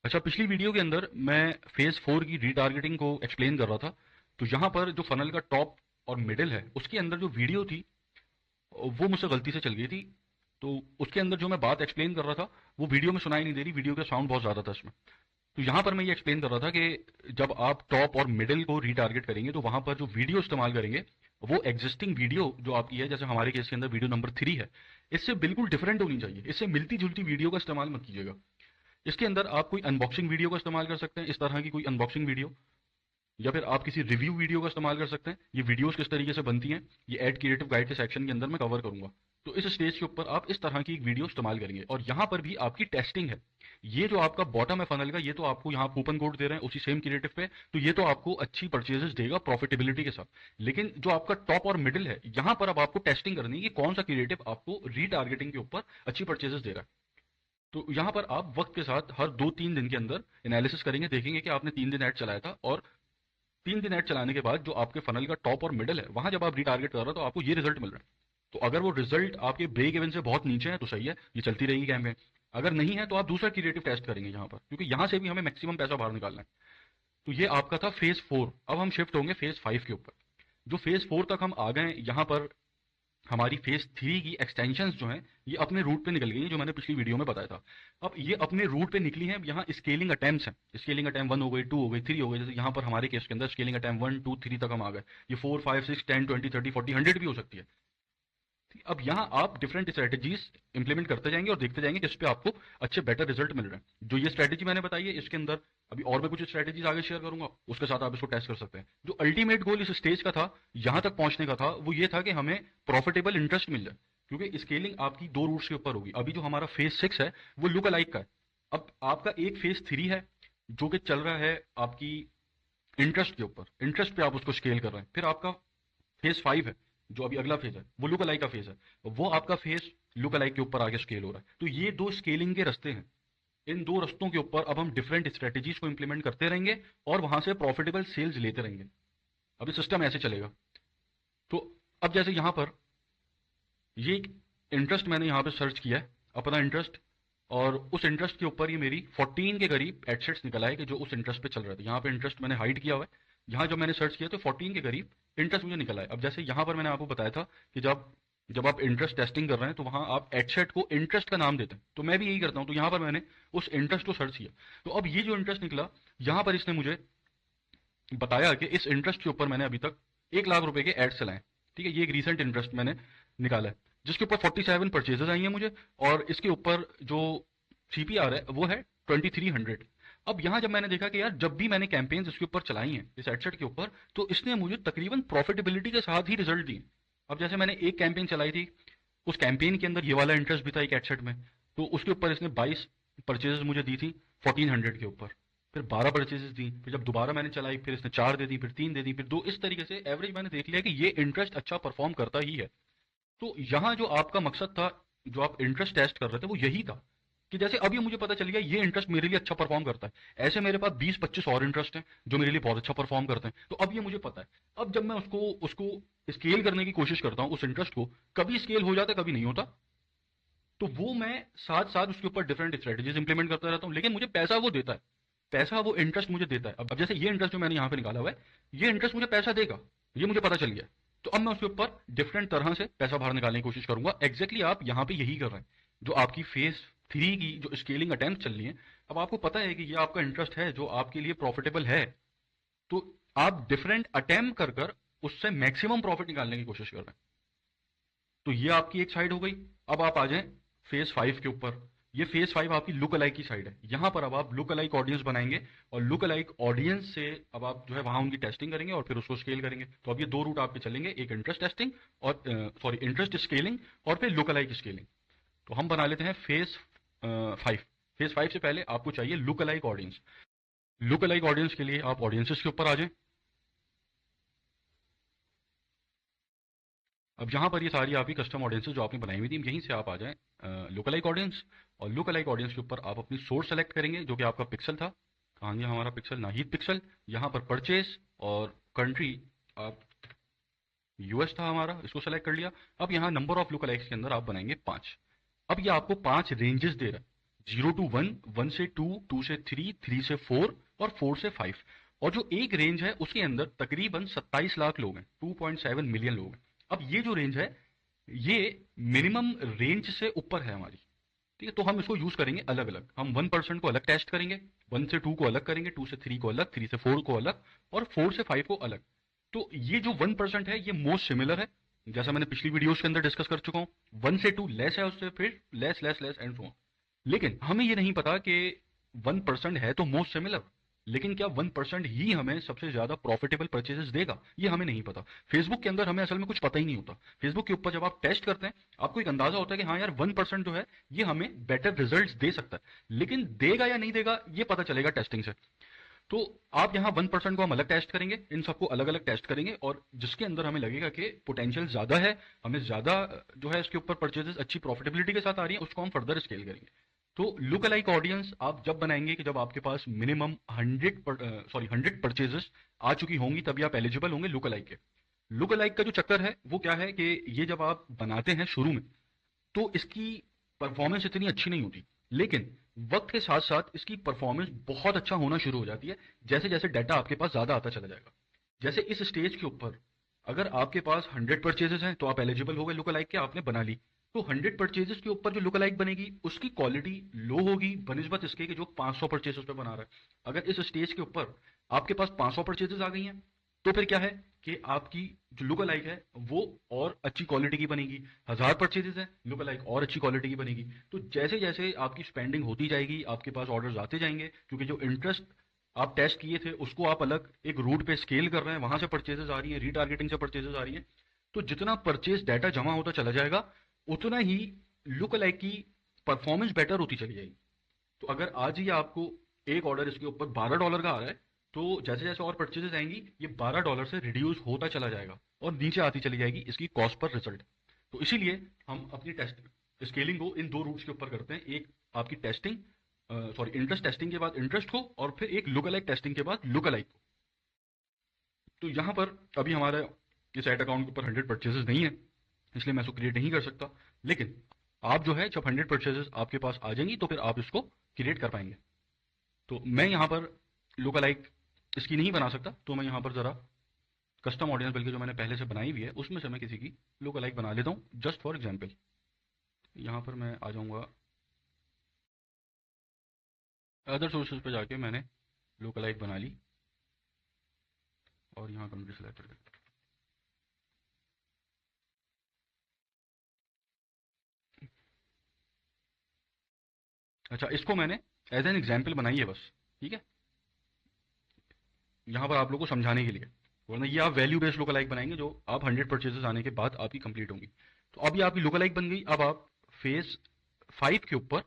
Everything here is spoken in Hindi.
अच्छा, पिछली वीडियो के अंदर मैं फेज 4 की रीटारगेटिंग को एक्सप्लेन कर रहा था। तो यहाँ पर जो फनल का टॉप और मिडिल है उसके अंदर जो वीडियो थी वो मुझसे गलती से चल गई थी। तो उसके अंदर जो मैं बात एक्सप्लेन कर रहा था वो वीडियो में सुनाई नहीं दे रही, वीडियो का साउंड बहुत ज़्यादा था इसमें। तो यहाँ पर मैं ये एक्सप्लेन कर रहा था कि जब आप टॉप और मिडिल को रीटारगेट करेंगे तो वहां पर जो वीडियो इस्तेमाल करेंगे वो एग्जिस्टिंग वीडियो जो आपकी है, जैसे हमारे केस के अंदर वीडियो नंबर 3 है, इससे बिल्कुल डिफरेंट होनी चाहिए। इससे मिलती जुलती वीडियो का इस्तेमाल मत कीजिएगा। इसके अंदर आप कोई अनबॉक्सिंग वीडियो का इस्तेमाल कर सकते हैं, इस तरह की कोई अनबॉक्सिंग वीडियो, या फिर आप किसी रिव्यू वीडियो का इस्तेमाल कर सकते हैं। ये वीडियोस किस तरीके से बनती हैं ये ऐड क्रिएटिव गाइड के सेक्शन के अंदर मैं कवर करूंगा। तो इस स्टेज के ऊपर आप इस तरह की एक वीडियो इस्तेमाल करेंगे और यहाँ पर भी आपकी टेस्टिंग है। ये जो आपका बॉटम है फनल का, ये तो आपको यहाँ कूपन कोड दे रहे हैं उसी सेम क्रिएटिव पे, तो ये तो आपको अच्छी परचेजेस देगा प्रॉफिटेबिलिटी के साथ। लेकिन जो आपका टॉप और मिडिल है, यहाँ पर अब आपको टेस्टिंग करनी है कि कौन सा क्रिएटिव आपको रीटारगेटिंग के ऊपर अच्छी परचेजेस दे रहा है। तो यहाँ पर आप वक्त के साथ हर 2-3 दिन के अंदर एनालिसिस करेंगे, देखेंगे कि आपने 3 दिन ऐड चलाया था और 3 दिन ऐड चलाने के बाद जो आपके फनल का टॉप और मिडल है वहां जब आप रीटारगेट कर रहे हो तो आपको ये रिजल्ट मिल रहा है। तो अगर वो रिजल्ट आपके ब्रेक इवन से बहुत नीचे है तो सही है, ये चलती रहेगी कैंपेन। अगर नहीं है तो आप दूसरा क्रिएटिव टेस्ट करेंगे यहाँ पर, क्योंकि यहाँ से भी हमें मैक्सिमम पैसा बाहर निकालना है। तो ये आपका था फेज 4। अब हम शिफ्ट होंगे फेज 5 के ऊपर। जो फेज 4 तक हम आ गए, यहाँ पर हमारी फेज 3 की एक्सटेंशंस जो हैं ये अपने रूट पे निकल गई हैं, जो मैंने पिछली वीडियो में बताया था। अब ये अपने रूट पे निकली हैं, यहाँ स्केलिंग अटेम्प्ट्स हैं। स्केलिंग अटेम्प्ट 1 हो गई, 2 हो गई, 3 हो गई। जैसे यहाँ पर हमारे केस के अंदर स्केलिंग अटेम्प्ट 1 2 3 तक हम आ गए। ये 4 5 6 10 20 30 40 100 भी हो सकती है। अब यहाँ आप डिफरेंट स्ट्रेटेजीज इंप्लीमेंट करते जाएंगे और देखते जाएंगे किस पे आपको अच्छे बेटर रिजल्ट मिल रहे हैं। जो ये स्ट्रेटेजी मैंने बताई है इसके अंदर अभी और भी कुछ स्ट्रेटेजीज आगे शेयर करूंगा, उसके साथ आप इसको टेस्ट कर सकते हैं। जो अल्टीमेट गोल इस स्टेज का था, यहाँ तक पहुंचने का था, वो ये था कि हमें प्रॉफिटेबल इंटरेस्ट मिल जाए। क्योंकि स्केलिंग आपकी दो रूट्स के ऊपर होगी। अभी जो हमारा फेज 6 है वो लुक अलाइक का है। अब आपका एक फेज 3 है जो कि चल रहा है आपकी इंटरेस्ट के ऊपर, इंटरेस्ट पे आप उसको स्केल कर रहे हैं। फिर आपका फेज 5 है जो अभी अगला फेज है, वो लुक अलाइक का फेज है। वो आपका फेज लुक अलाइक के ऊपर आगे स्केल हो रहा है। तो ये दो स्केलिंग के रास्ते हैं। इन दो रस्तों के ऊपर अब हम डिफरेंट स्ट्रेटेजीज को इंप्लीमेंट करते रहेंगे और वहां से प्रॉफिटेबल सेल्स लेते रहेंगे। अभी सिस्टम ऐसे चलेगा। तो अब जैसे यहां पर ये इंटरेस्ट मैंने यहाँ पे सर्च किया है, अपना इंटरेस्ट, और उस इंटरेस्ट के ऊपर ये मेरी 14 के करीब एडसेट्स निकल आए कि जो उस इंटरेस्ट पे चल रहे थे। यहाँ पे इंटरेस्ट मैंने हाइड किया हुआ है, यहाँ जब मैंने सर्च किया तो 14 के करीब इंटरेस्ट मुझे निकल आए। अब जैसे यहाँ पर मैंने आपको बताया था कि जब जब आप इंटरेस्ट टेस्टिंग कर रहे हैं तो वहां आप एडसेट को इंटरेस्ट का नाम देते हैं, तो मैं भी यही करता हूँ। तो यहाँ पर मैंने उस इंटरेस्ट को सर्च किया, तो अब ये जो इंटरेस्ट निकला, यहाँ पर इसने मुझे बताया कि इस इंटरेस्ट के ऊपर मैंने अभी तक 1 लाख रुपए के एड चलाए। ठीक है, ये एक रीसेंट इंटरेस्ट मैंने निकाला है जिसके ऊपर 47 परचेजेस आई हैं मुझे, और इसके ऊपर जो सीपीआर है वो है 2300। अब यहाँ जब मैंने देखा कि यार जब भी मैंने कैंपेन्स इसके ऊपर चलाई हैं इस एडसेट के ऊपर, तो इसने मुझे तकरीबन प्रॉफिटेबिलिटी के साथ ही रिजल्ट दिए। अब जैसे मैंने एक कैंपेन चलाई थी, उस कैंपेन के अंदर ये वाला इंटरेस्ट भी था एक एडसेट में, तो उसके ऊपर इसने 22 परचेजेस मुझे दी थी 1400 के ऊपर। फिर 12 परचेजेस दी, फिर जब दोबारा मैंने चलाई फिर इसने 4 दे दी, फिर 3 दे दी, फिर 2। इस तरीके से एवरेज मैंने देख लिया कि ये इंटरेस्ट अच्छा परफॉर्म करता ही है। तो यहाँ जो आपका मकसद था, जो आप इंटरेस्ट टेस्ट कर रहे थे, वो यही था कि जैसे अब ये मुझे पता चल गया ये इंटरेस्ट मेरे लिए अच्छा परफॉर्म करता है, ऐसे मेरे पास 20-25 और इंटरेस्ट हैं जो मेरे लिए बहुत अच्छा परफॉर्म करते हैं। तो अब ये मुझे पता है। अब जब मैं उसको उसको स्केल करने की कोशिश करता हूँ उस इंटरेस्ट को, कभी स्केल हो जाता है कभी नहीं होता। तो वो मैं साथ साथ उसके ऊपर डिफरेंट स्ट्रेटेजीज इंप्लीमेंट करता रहता हूँ, लेकिन मुझे पैसा वो देता है। पैसा वो इंटरेस्ट मुझे देता है। अब जैसे ये इंटरेस्ट जो मैंने यहाँ पे निकाला हुआ है, ये इंटरेस्ट मुझे पैसा देगा, ये मुझे पता चल गया। तो अब मैं उसके ऊपर डिफरेंट तरह से पैसा बाहर निकालने की कोशिश करूंगा। एग्जैक्टली आप यहाँ पे यही कर रहे हैं। जो आपकी फेज 3 की जो स्केलिंग अटेम्प्ट चल रही है, अब आपको पता है कि ये आपका इंटरेस्ट है जो आपके लिए प्रॉफिटेबल है। तो आप डिफरेंट अटेम्प्ट कर कर उससे मैक्सिमम प्रॉफिट निकालने की कोशिश कर रहे हैं। तो ये आपकी एक साइड हो गई। अब आप आ जाएं फेज 5 के ऊपर। ये फेज 5 आपकी लुक अलाइक की साइड है। यहां पर अब आप लुक अलाइक ऑडियंस बनाएंगे और लुक अलाइक ऑडियंस से अब आप जो है वहां उनकी टेस्टिंग करेंगे और फिर उसको स्केल करेंगे। तो अब ये दो रूट आपके चलेंगे, एक इंटरेस्ट टेस्टिंग और सॉरी इंटरेस्ट स्केलिंग, और फिर लुक अलाइक स्केलिंग। तो हम बना लेते हैं फेज 5। फेज 5 से पहले आपको चाहिए look alike audience. Look alike audience के लिए आप ऑडियंसेस के ऊपर आ जाएं। अब यहाँ पर ये सारी आपकी कस्टम ऑडियंसेस जो आपने बनाई हुई थी, यहीं से आप आ जाएं लुक अलाइक ऑडियंस। और लुक अलाइक ऑडियंस के ऊपर आप अपनी सोर्स सेलेक्ट करेंगे जो कि आपका पिक्सल था। कहाँ गया हमारा पिक्सल? नाहीद पिक्सल। यहाँ पर परचेज और कंट्री आप यूएस था हमारा, इसको सेलेक्ट कर लिया। अब यहाँ नंबर ऑफ लुक अलाइक्स के अंदर आप बनाएंगे 5। अब ये आपको 5 रेंजेस दे रहा है 0 to 1, 1 से 2, 2 से 3, 3 से 4 और 4 से 5। और जो एक रेंज है उसके अंदर तकरीबन 27 लाख लोग हैं, 2.7 मिलियन लोग हैं। अब ये जो रेंज है ये मिनिमम रेंज से ऊपर है हमारी, ठीक है। तो हम इसको यूज करेंगे अलग अलग, हम 1% को अलग टेस्ट करेंगे, 1 से 2 को अलग करेंगे, 2 से 3 को अलग, 3 से 4 को अलग और 4 से 5 को अलग। तो ये जो 1% है ये मोस्ट सिमिलर है, जैसा मैंने पिछली वीडियोस के अंदर डिस्कस कर चुका हूँ। 1 से 2 लेस है, उससे फिर less less less and so on. लेकिन हमें ये नहीं पता कि 1% है तो मोस्ट सिमिलर, लेकिन क्या 1% ही हमें सबसे ज्यादा प्रॉफिटेबल परचेजेस देगा, ये हमें नहीं पता। फेसबुक के अंदर हमें असल में कुछ पता ही नहीं होता। फेसबुक के ऊपर जब आप टेस्ट करते हैं आपको एक अंदाजा होता है कि हाँ यार 1% जो है ये हमें बेटर रिजल्ट्स दे सकता है, लेकिन देगा या नहीं देगा ये पता चलेगा टेस्टिंग से। तो आप यहाँ 1% को हम अलग टेस्ट करेंगे, इन सबको अलग अलग टेस्ट करेंगे, और जिसके अंदर हमें लगेगा कि पोटेंशियल ज्यादा है, हमें ज्यादा जो है इसके ऊपर परचेजेस अच्छी प्रॉफिटेबिलिटी के साथ आ रही है, उसको हम फर्दर स्केल करेंगे। तो लुक अलाइक ऑडियंस आप जब बनाएंगे कि जब आपके पास मिनिमम 100 परचेजेस आ चुकी होंगी तभी आप एलिजिबल होंगे लुक अलाइक के। लुक अलाइक का जो चक्कर है वो क्या है कि ये जब आप बनाते हैं शुरू में तो इसकी परफॉर्मेंस इतनी अच्छी नहीं होती, लेकिन वक्त के साथ साथ इसकी परफॉर्मेंस बहुत अच्छा होना शुरू हो जाती है जैसे जैसे डाटा आपके पास ज्यादा आता चला जाएगा। जैसे इस स्टेज के ऊपर अगर आपके पास 100 परचेजेस हैं तो आप एलिजिबल हो गए लुक अलाइक के, आपने बना ली। तो 100 परचेजेस के ऊपर जो लुक अलाइक बनेगी उसकी क्वालिटी लो होगी बनिस्बत इसके कि जो 500 परचेजेस पे बना रहा है। अगर इस स्टेज के ऊपर आपके पास 500 परचेजेस आ गई हैं तो फिर क्या है कि आपकी जो लुक अलाइक है वो और अच्छी क्वालिटी की बनेगी। 1000 परचेजेस है, लुक अलाइक और अच्छी क्वालिटी की बनेगी। तो जैसे जैसे आपकी स्पेंडिंग होती जाएगी आपके पास ऑर्डर्स आते जाएंगे, क्योंकि जो इंटरेस्ट आप टेस्ट किए थे उसको आप अलग एक रूट पे स्केल कर रहे हैं, वहां से परचेजेस आ रही है, रीटारगेटिंग से परचेजेस आ रही है। तो जितना परचेज डाटा जमा होता चला जाएगा उतना ही लुक अलाइक की परफॉर्मेंस बेटर होती चली जाएगी। तो अगर आज ही आपको एक ऑर्डर इसके ऊपर $12 का आ रहा है तो जैसे जैसे और परचेजेस आएंगी ये $12 से रिड्यूस होता चला जाएगा और नीचे आती चली जाएगी इसकी कॉस्ट पर रिजल्ट। तो इसीलिए हम अपनी टेस्ट स्केलिंग को इन दो रूट्स के ऊपर करते हैं, एक आपकी टेस्टिंग इंटरेस्ट टेस्टिंग के बाद इंटरेस्ट को, और फिर एक लुक अलाइक टेस्टिंग के बाद लुक अलाइक को। तो यहाँ पर अभी हमारा इस एड अकाउंट के ऊपर 100 परचेजेस नहीं है इसलिए मैं इसको क्रिएट नहीं कर सकता, लेकिन आप जो है जब 100 परचेजेस आपके पास आ जाएंगी तो फिर आप इसको क्रिएट कर पाएंगे। तो मैं यहाँ पर लुक अलाइक इसकी नहीं बना सकता, तो मैं यहाँ पर ज़रा कस्टम ऑडियंस बल्कि जो मैंने पहले से बनाई हुई है उसमें से मैं किसी की लुक अलाइक बना लेता हूँ जस्ट फॉर एग्जाम्पल। यहाँ पर मैं आ जाऊँगा अदर सोर्सेज पे जाके मैंने लुक अलाइक बना ली और यहाँ कंट्री सेलेक्ट कर। अच्छा इसको मैंने एज एन एग्जाम्पल बनाई है बस, ठीक है, यहाँ पर आप लोगों को समझाने के लिए, वरना ये आप वैल्यू बेस्ड लुक अलाइक बनाएंगे जो आप 100 परचेजेस आने के बाद आपकी कंप्लीट होंगी। तो अभी आपकी लुक अलाइक बन गई। अब आप फेज 5 के ऊपर